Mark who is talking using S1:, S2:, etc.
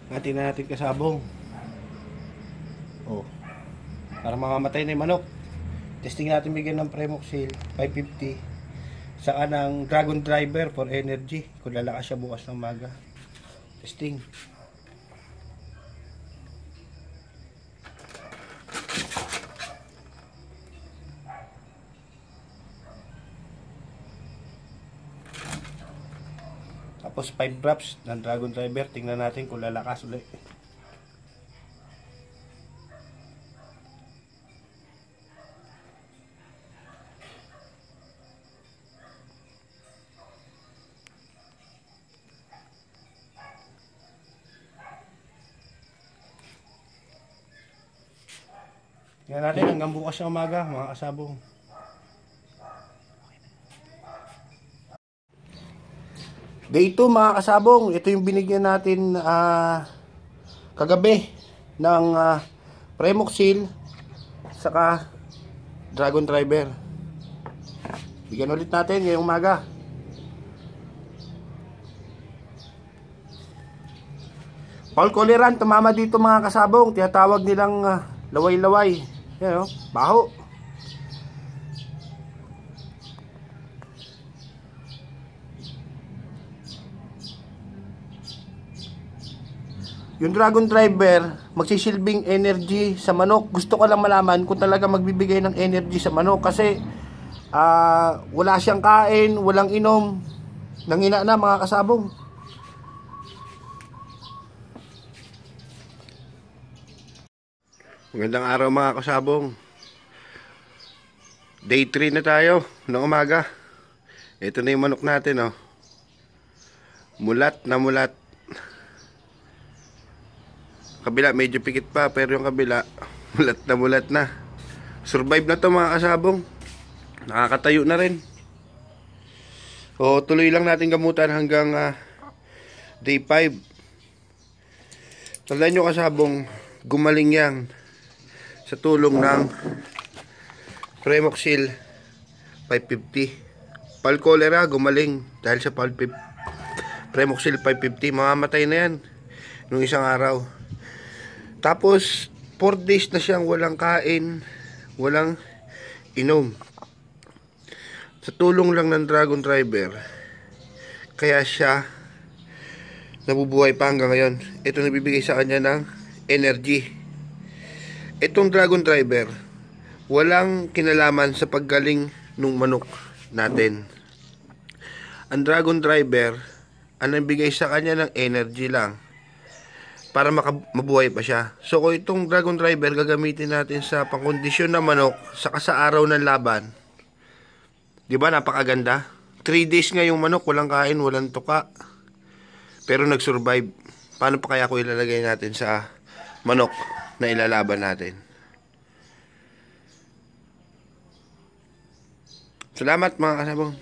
S1: Natin na natin kasabong. Oh. Para mamamatay na yung manok. Testing natin bigyan ng Premoxil 550. Saka ng Dragon Driver for energy. Kung lalakas siya bukas ng umaga. Testing. Tapos 5 drops ng Dragon Driver. Tingnan natin kung lalakas ulit. Tingnan natin hanggang bukas ng umaga mga kasabong. Day 2 mga kasabong, ito yung binigyan natin kagabi ng Premoxil saka Dragon Driver. Bigyan ulit natin ngayong umaga. Paul Coleran, tumama dito mga kasabong, tinatawag nilang laway-laway. Yan o, baho. Yung Dragon Driver, magsisilbing energy sa manok. Gusto ko lang malaman kung talaga magbibigay ng energy sa manok. Kasi wala siyang kain, walang inom. Nangina na mga kasabong. Magandang araw mga kasabong. Day 3 na tayo ng umaga. Ito na yung manok natin, oh. Mulat na mulat. Kabila medyo pikit pa, pero yung kabila mulat na. Survive na to mga kasabong. Nakakatayo na rin. O tuloy lang natin gamutan hanggang day 5. Tandaan nyo kasabong, gumaling yan sa tulong ng Premoxil 550. Paul Cholera gumaling dahil sa Premoxil 550. Mamamatay na yan nung isang araw. Tapos 4 days na siyang walang kain, walang inom. Sa tulong lang ng Dragon Driver, kaya siya nabubuhay pa hanggang ngayon. Ito nagbibigay sa kanya ng energy. Itong Dragon Driver, walang kinalaman sa paggaling ng manok natin. Ang Dragon Driver, ang nabigay sa kanya ng energy lang para mabuhay pa siya. So kung itong Dragon Driver gagamitin natin sa pangkondisyon ng manok saka sa araw ng laban, di ba napakaganda? 3 days nga yung manok, walang kain, walang tuka, pero nag-survive. Paano pa kaya ko ilalagay natin sa manok na ilalaban natin? Salamat mga kasabong.